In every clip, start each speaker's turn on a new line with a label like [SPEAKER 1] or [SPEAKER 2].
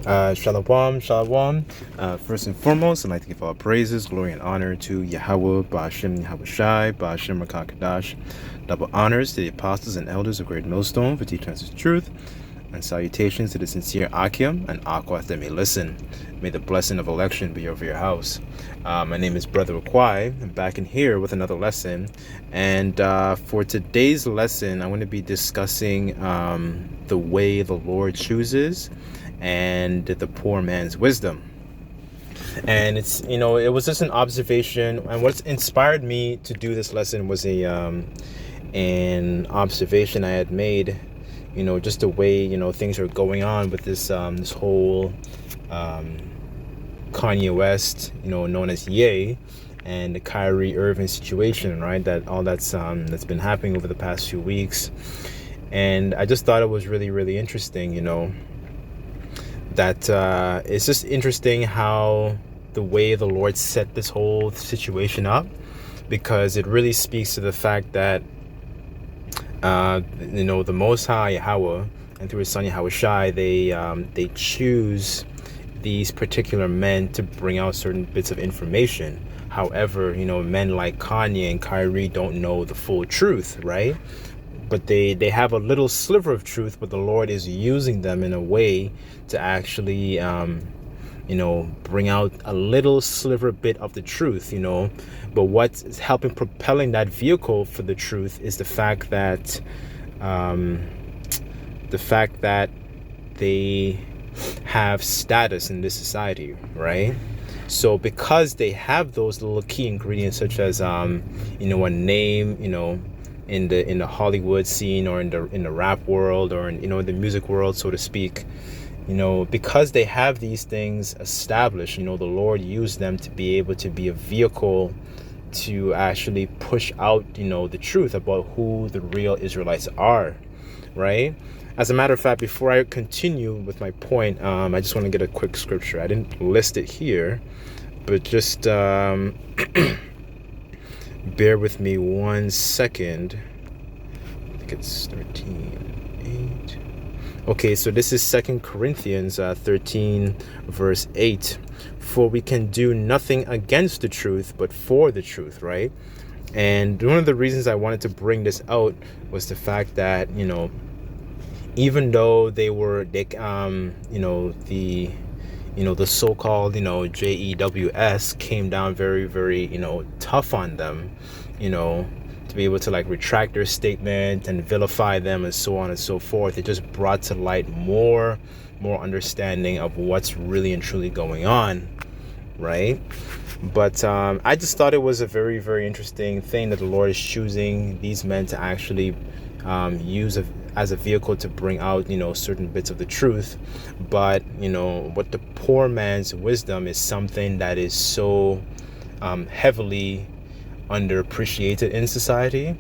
[SPEAKER 1] Shalom, shalom. First and foremost, I'd like to give all praises, glory, and honor to Yahweh, Ba'ashem Yahushai, Ba'ashem Rakakadash. Double honors to the apostles and elders of Great Millstone for teaching us his truth, and salutations to the sincere Akim and Aquath that may listen. May the blessing of election be over your house. My name is Brother Akwai. I'm back in here with another lesson. And for today's lesson, I'm going to be discussing the way the Lord chooses and the poor man's wisdom. And it's, it was just an observation. And what's inspired me to do this lesson was an observation I had made, just the way, things are going on with this whole Kanye West, known as Ye, and the Kyrie Irving situation, right? That's been happening over the past few weeks. And I just thought it was really, really interesting, that it's just interesting how the way the Lord set this whole situation up, because it really speaks to the fact that the Most High Yahweh and through his son Yahushai, they choose these particular men to bring out certain bits of information. However, men like Kanye and Kyrie don't know the full truth, right? But they have a little sliver of truth, but the Lord is using them in a way to actually, bring out a little sliver bit of the truth, But what's helping propelling that vehicle for the truth is the fact that they have status in this society, right? So because they have those little key ingredients, such as a name, in the Hollywood scene, or in the rap world, or in the music world, so to speak, because they have these things established, the Lord used them to be able to be a vehicle to actually push out the truth about who the real Israelites are, right? As a matter of fact, before I continue with my point, I just want to get a quick scripture. I didn't list it here, but just bear with me 1 second. I think it's 13:8. Okay, so this is 2 Corinthians 13, verse 8. For we can do nothing against the truth, but for the truth, right? And one of the reasons I wanted to bring this out was the fact that, even though the so-called, JEWS came down very, very, tough on them, to be able to retract their statement and vilify them and so on and so forth. It just brought to light more understanding of what's really and truly going on, right? But I just thought it was a very, very interesting thing that the Lord is choosing these men to actually use as a vehicle to bring out, certain bits of the truth. But, what the poor man's wisdom is something that is so heavily underappreciated in society.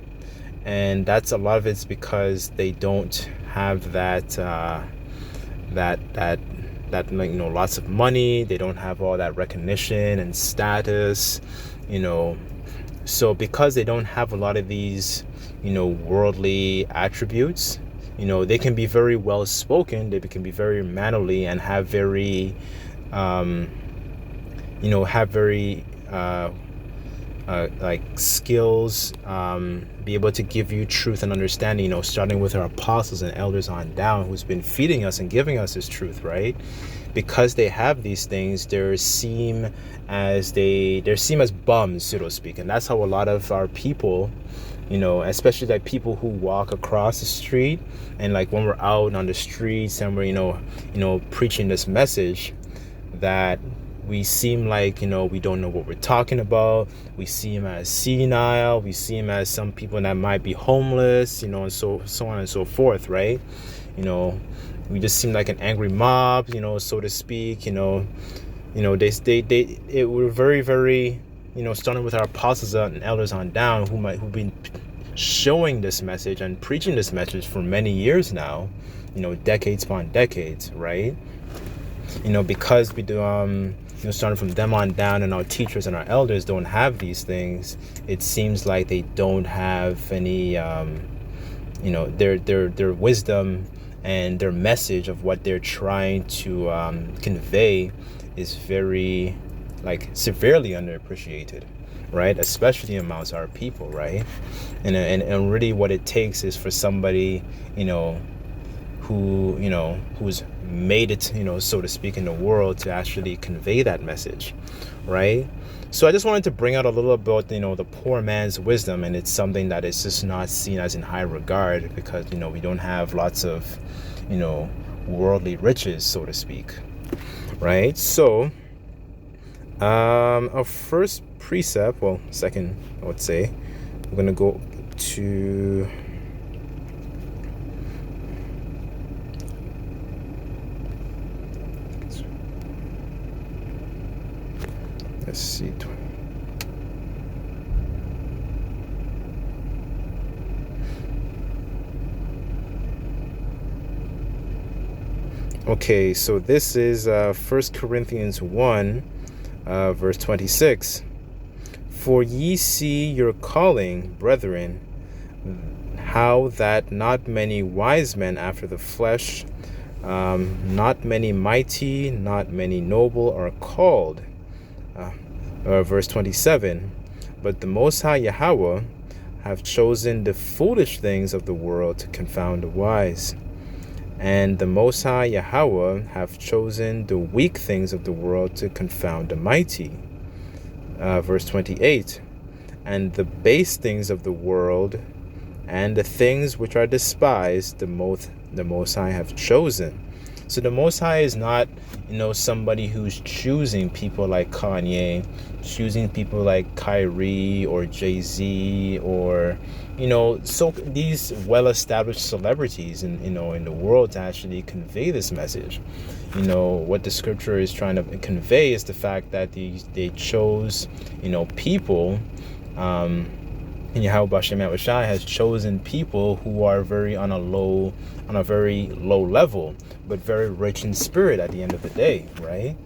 [SPEAKER 1] And that's a lot of it's because they don't have that lots of money. They don't have all that recognition and status, so because they don't have a lot of these worldly attributes, they can be very well spoken, they can be very mannerly, and have very skills, be able to give you truth and understanding, starting with our apostles and elders on down, who's been feeding us and giving us this truth, right? Because they have these things, they seem as bums, so to speak. And that's how a lot of our people, especially people who walk across the street, and when we're out on the streets and we're preaching this message, that we seem like we don't know what we're talking about. We see him as senile. We see him as some people that might be homeless, and so on and so forth, right? We just seem like an angry mob, so to speak. It were very, very, starting with our apostles and elders on down, who've been showing this message and preaching this message for many years now, decades upon decades, right? Because we do, starting from them on down, and our teachers and our elders don't have these things, it seems like they don't have any, their wisdom and their message of what they're trying to convey is very, like, severely underappreciated, right? Especially amongst our people, right? And really what it takes is for somebody, who's made it, so to speak, in the world to actually convey that message, right? So I just wanted to bring out a little about, the poor man's wisdom, and it's something that is just not seen as in high regard because, we don't have lots of, worldly riches, so to speak, right? So, our first precept, well, second, I would say, we're going to go to... Let's see. Okay, so this is 1 Corinthians 1, verse 26. For ye see your calling, brethren, how that not many wise men after the flesh, not many mighty, not many noble are called. Verse 27, but the Most High Yahweh have chosen the foolish things of the world to confound the wise. And the Most High Yahweh have chosen the weak things of the world to confound the mighty. Verse 28, and the base things of the world and the things which are despised, the Most High have chosen. So the Most High is not, somebody who's choosing people like Kanye, choosing people like Kyrie or Jay-Z or, so these well-established celebrities in the world to actually convey this message. What the scripture is trying to convey is the fact that they chose, people, and Yahweh Bashem Yahushai has chosen people who are on a very low level, but very rich in spirit at the end of the day, right?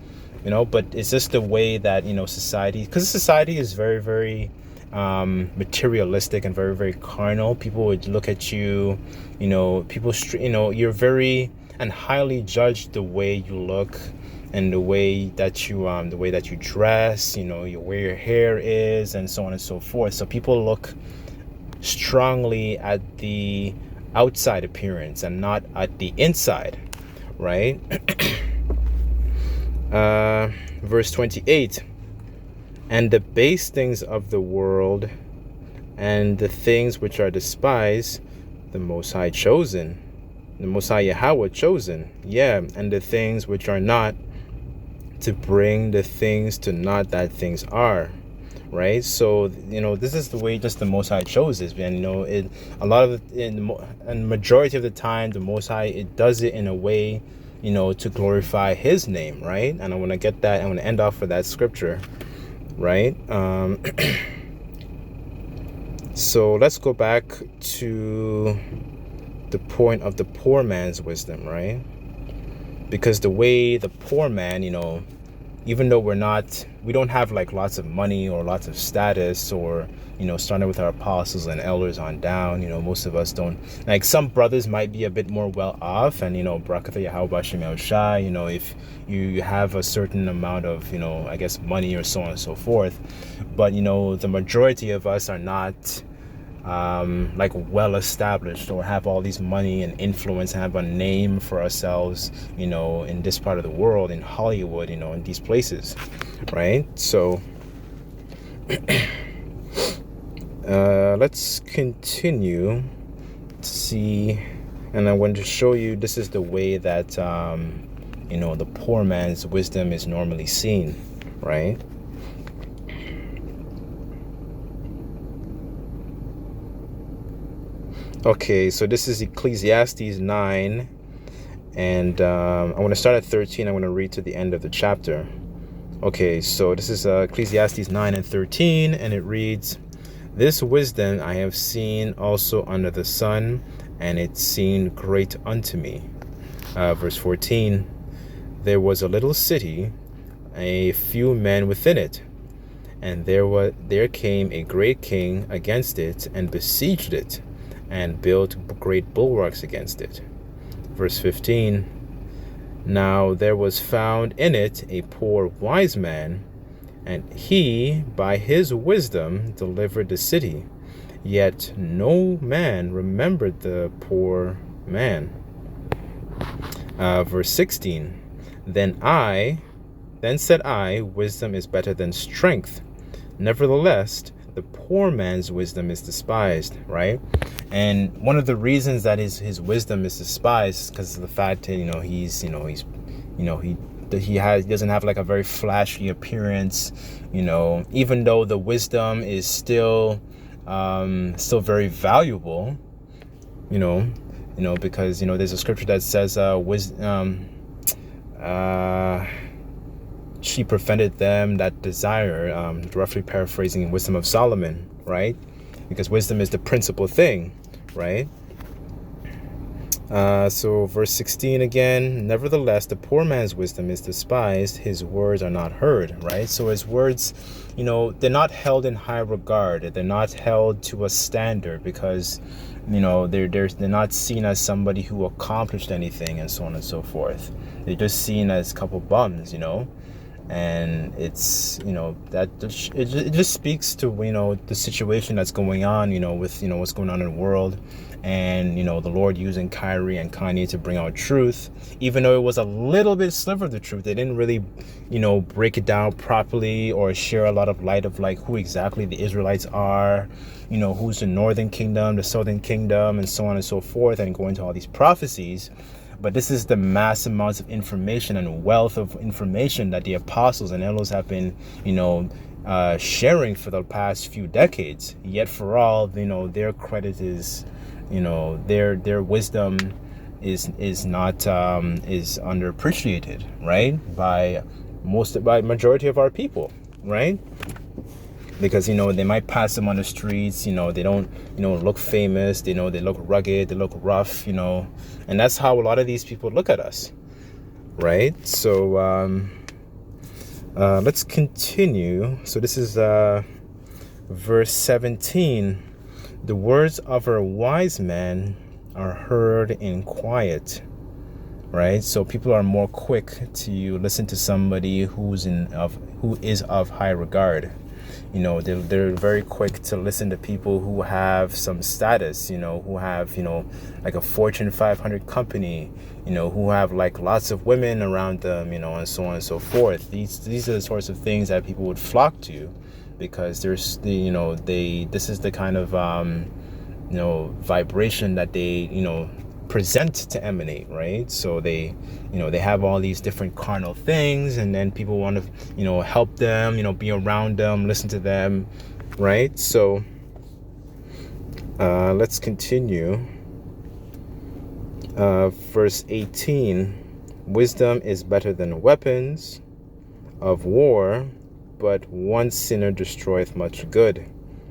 [SPEAKER 1] But it's just the way that, society, because society is very, very materialistic and very, very carnal. People would look at you, you're very and highly judged the way you look and the way that you dress, where your hair is, and so on and so forth. So people look strongly at the outside appearance and not at the inside, right? Verse 28, and the base things of the world and the things which are despised, the Most High chosen, the Most High Yahweh chosen, and the things which are not, to bring the things to naught that things are, right? So this is the way just the Most High chose this, and and majority of the time the Most High, it does it in a way to glorify his name, right? And I want to get that, I want to end off with that scripture, right? So let's go back to the point of the poor man's wisdom, right? Because the way the poor man, even though we don't have like lots of money or lots of status, or starting with our apostles and elders on down, most of us don't. Like, some brothers might be a bit more well off, and Barakatha Yahweh Bashem Yahushai, if you have a certain amount of I guess money or so on and so forth. But the majority of us are not like well established, or have all these money and influence and have a name for ourselves, in this part of the world, in Hollywood, in these places, right? So let's continue to see, and I want to show you this is the way that the poor man's wisdom is normally seen, right? Okay, so this is Ecclesiastes 9, and I want to start at 13. I want to read to the end of the chapter. Okay, so this is Ecclesiastes 9 and 13, and it reads, this wisdom I have seen also under the sun, and it seemed great unto me. Verse 14, there was a little city, a few men within it, and there came a great king against it, and besieged it, and built great bulwarks against it. Verse 15. Now there was found in it a poor wise man, and he by his wisdom delivered the city. Yet no man remembered the poor man. Verse 16. Then said I, wisdom is better than strength. Nevertheless, the poor man's wisdom is despised, right? And one of the reasons that his wisdom is despised is because of the fact that he doesn't have like a very flashy appearance, even though the wisdom is still very valuable, because there's a scripture that says she prevented them that desire, roughly paraphrasing Wisdom of Solomon, right? Because wisdom is the principal thing, right? So verse 16 again, nevertheless, the poor man's wisdom is despised, his words are not heard, right? So his words, they're not held in high regard. They're not held to a standard because, they're not seen as somebody who accomplished anything and so on and so forth. They're just seen as a couple bums, and it's that it just speaks to the situation that's going on with what's going on in the world, and the Lord using Kyrie and Kanye to bring out truth, even though it was a little bit sliver of the truth. They didn't really break it down properly or share a lot of light of like who exactly the Israelites are, who's the northern kingdom, the southern kingdom, and so on and so forth, and go into all these prophecies. But this is the mass amounts of information and wealth of information that the apostles and elders have been, sharing for the past few decades. Yet for all, their credit is, their wisdom is not is underappreciated, right? By majority of our people, right? Because they might pass them on the streets, they don't look famous, they look rugged, they look rough, and that's how a lot of these people look at us, right? So let's continue. So this is verse 17. The words of a wise man are heard in quiet, right? So people are more quick to listen to somebody who is of high regard. They're very quick to listen to people who have some status, who have, like a Fortune 500 company, who have like lots of women around them, and so on and so forth. These are the sorts of things that people would flock to, because there's this is the kind of, vibration that they, present to emanate, right? So they have all these different carnal things, and then people want to help them, be around them, listen to them, right? So let's continue. Verse 18. Wisdom is better than weapons of war, but one sinner destroyeth much good,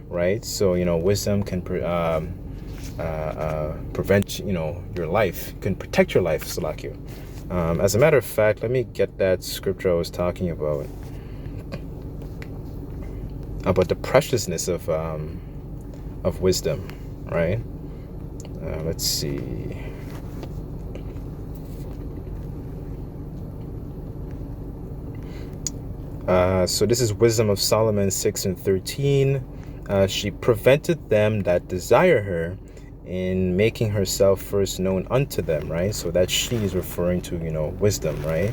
[SPEAKER 1] right? So wisdom can prevent your life, can protect your life, Salakia. As a matter of fact, let me get that scripture I was talking about the preciousness of wisdom, right? Let's see. So this is Wisdom of Solomon 6:13. She prevented them that desire her in making herself first known unto them, right? So that she is referring to, wisdom, right?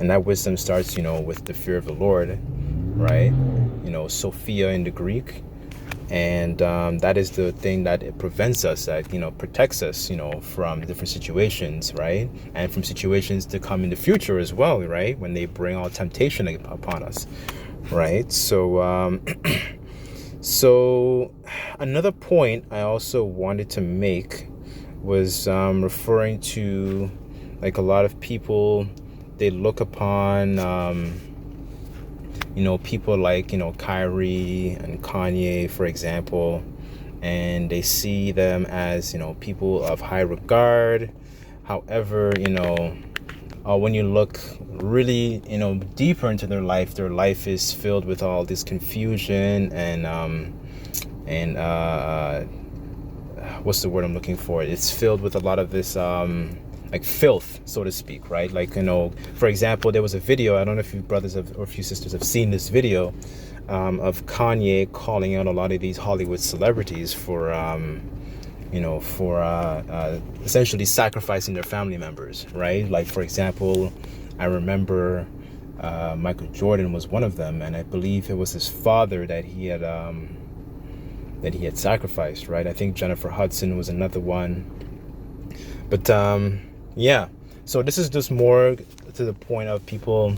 [SPEAKER 1] And that wisdom starts, with the fear of the Lord, right? Sophia in the Greek. And that is the thing that it prevents us, that, protects us, from different situations, right? And from situations to come in the future as well, right? When they bring all temptation upon us, right? So, so another point I also wanted to make was referring to, like, a lot of people, they look upon, people like, Kyrie and Kanye, for example, and they see them as, people of high regard. However, when you look really, deeper into their life is filled with all this confusion and what's the word I'm looking for? It's filled with a lot of this like filth, so to speak, right? Like, for example, there was a video, I don't know if you brothers have, or if you sisters have seen this video, of Kanye calling out a lot of these Hollywood celebrities for essentially sacrificing their family members, right? Like, for example, I remember Michael Jordan was one of them, and I believe it was his father that he had sacrificed, right? I think Jennifer Hudson was another one. But yeah, so this is just more to the point of people,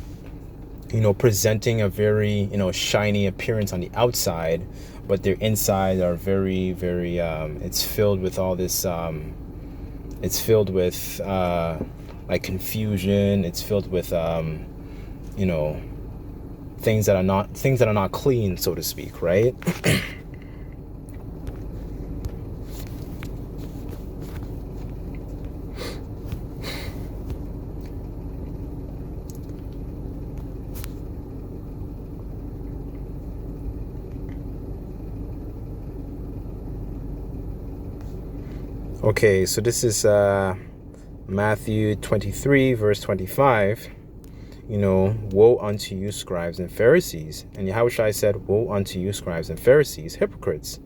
[SPEAKER 1] presenting a very, shiny appearance on the outside, but their inside are very, very, it's filled with all this, it's filled with like confusion. It's filled with, things that are not clean, so to speak, right? Okay, so this is Matthew 23, verse 25. Woe unto you, scribes and Pharisees. And Yahushua said, woe unto you, scribes and Pharisees, hypocrites!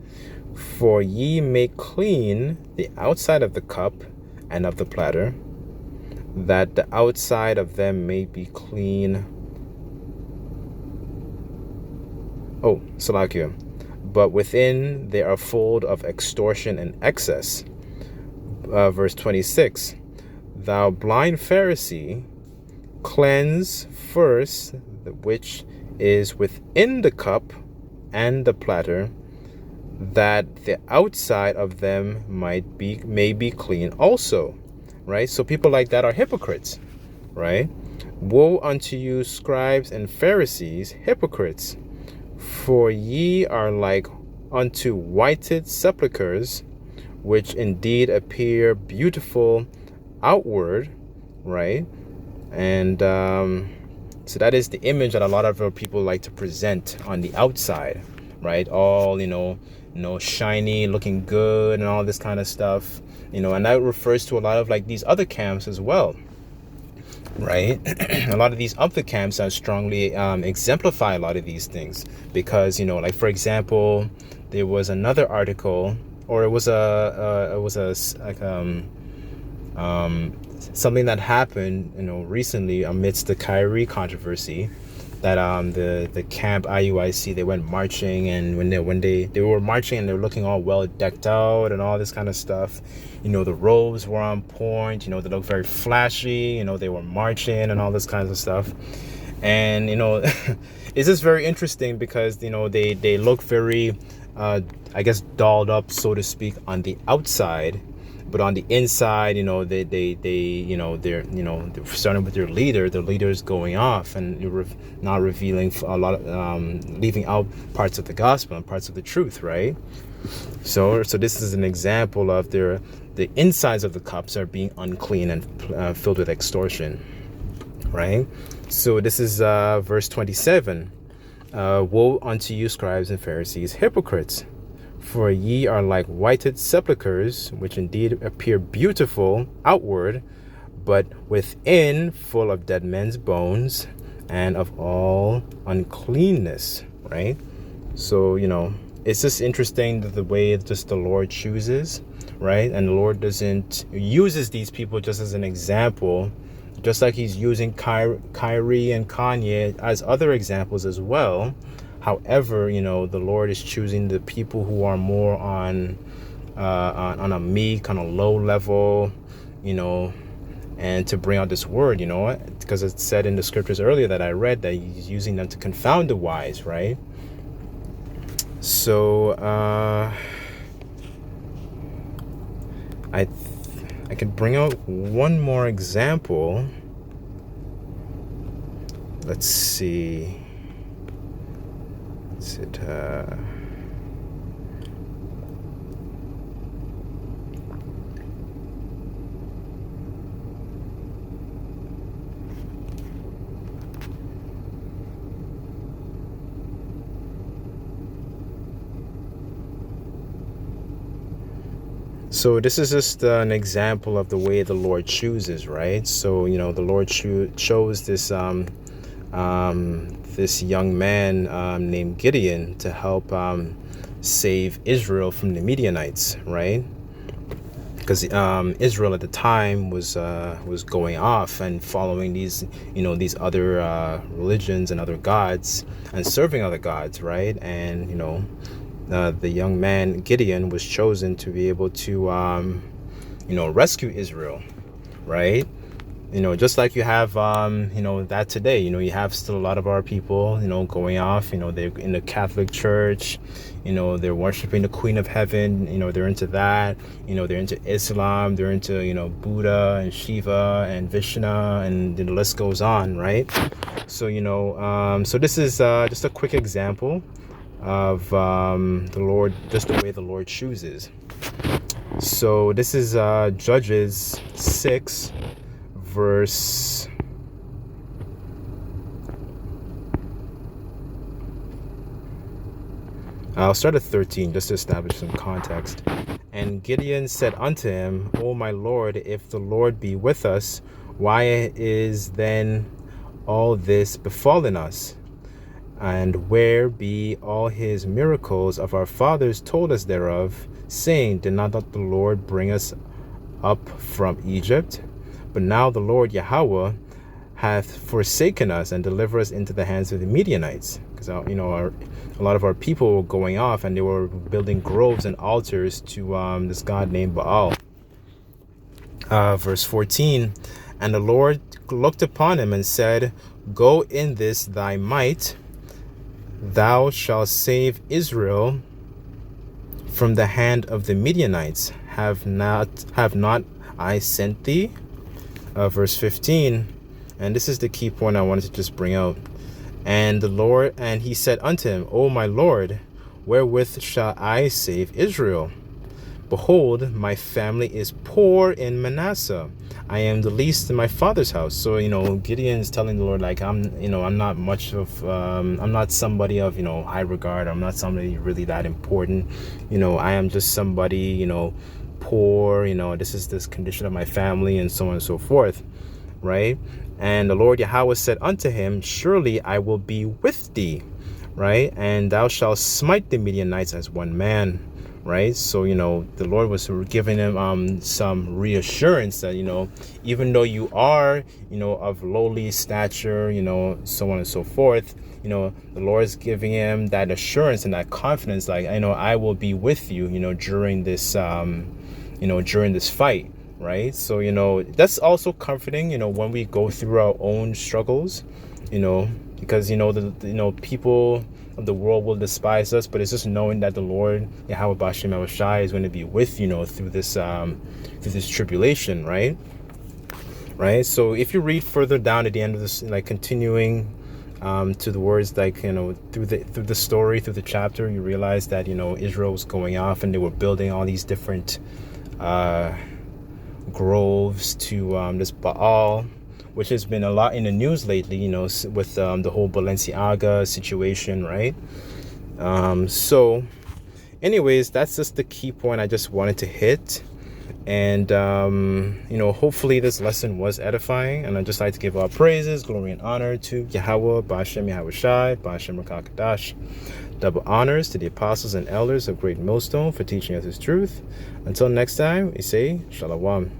[SPEAKER 1] For ye make clean the outside of the cup and of the platter, that the outside of them may be clean. Oh, Salakia. But within they are full of extortion and excess. Verse 26, thou blind Pharisee, cleanse first which is within the cup and the platter, that the outside of them may be clean also. Right? So people like that are hypocrites. Right? Woe unto you, scribes and Pharisees, hypocrites! For ye are like unto whited sepulchres, which indeed appear beautiful outward, right? And so that is the image that a lot of people like to present on the outside, right? All, shiny, looking good and all this kind of stuff, and that refers to a lot of like these other camps as well, right? A lot of these other camps are strongly exemplify a lot of these things because, like, for example, there was another article, or it was something that happened, recently amidst the Kyrie controversy, that the camp IUIC, they went marching, and when they were marching and they were looking all well decked out and all this kind of stuff, the robes were on point, they looked very flashy, they were marching and all this kinds of stuff. And it's just very interesting because they look very I guess dolled up, so to speak, on the outside, but on the inside, they're starting with their leader. The leader's going off and you're not revealing a lot of, leaving out parts of the gospel and parts of the truth, right? So this is an example of the insides of the cups are being unclean and filled with extortion, right? So this is verse 27. Woe unto you, scribes and Pharisees, hypocrites! For ye are like whited sepulchres, which indeed appear beautiful outward, but within full of dead men's bones and of all uncleanness, right? So, it's just interesting that the way just the Lord chooses, right? And the Lord uses these people just as an example, just like he's using Kyrie and Kanye as other examples as well. However, the Lord is choosing the people who are more on a meek, on a low level, and to bring out this word, because it said in the scriptures earlier that I read that he's using them to confound the wise, right? So I could bring out one more example. Let's see. Is it So this is just an example of the way the Lord chooses, right? So, the Lord chose this young man named Gideon to help save Israel from the Midianites, right? Because Israel at the time was going off and following these other religions and other gods and serving other gods, right? And the young man Gideon was chosen to be able to rescue Israel, right? Just like you have that today. You have still a lot of our people going off. They're in the Catholic Church. They're worshiping the Queen of Heaven. They're into that. They're into Islam. They're into Buddha and Shiva and Vishnu, and the list goes on, right? So so this is just a quick example of the Lord, just the way the Lord chooses. So this is Judges 6 verse I'll start at 13 just to establish some context. And Gideon said unto him, O my Lord, if the Lord be with us, why is then all this befallen us? And where be all his miracles of our fathers told us thereof, saying, Did not the Lord bring us up from Egypt? But now the Lord Yahweh hath forsaken us and delivered us into the hands of the Midianites. Because a lot of our people were going off and they were building groves and altars to this god named Baal. Verse 14, and the Lord looked upon him and said, Go in this thy might, thou shalt save Israel from the hand of the Midianites. Have not I sent thee? Verse 15, and this is the key point I wanted to just bring out. And he said unto him, O my Lord, wherewith shall I save Israel? Behold, my family is poor in Manasseh. I am the least in my father's house. So, Gideon is telling the Lord, like, I'm not much of, I'm not somebody of, high regard. I'm not somebody really that important. I am just somebody, poor, this is this condition of my family, and so on and so forth, right? And the Lord Yahweh said unto him, Surely I will be with thee, right? And thou shalt smite the Midianites as one man, right? So, the Lord was giving him some reassurance that, even though you are, of lowly stature, so on and so forth, the Lord is giving him that assurance and that confidence, like, I will be with you, during this, during this fight, right? So, that's also comforting, when we go through our own struggles, because, the people of the world will despise us, but it's just knowing that the Lord Yahweh Bashem Yahushai is going to be with through this tribulation, right? So if you read further down at the end of this, like continuing to the words, like through the story, through the chapter, you realize that Israel was going off and they were building all these different groves to this Baal, which has been a lot in the news lately, with the whole Balenciaga situation, right? So anyways, that's just the key point I just wanted to hit. And hopefully this lesson was edifying, and I'd just like to give all praises, glory, and honor to Yahweh Bashem Yahushai Bashem Rakakadash. Double honors to the apostles and elders of Great Millstone for teaching us his truth. Until next time, we say Shalom.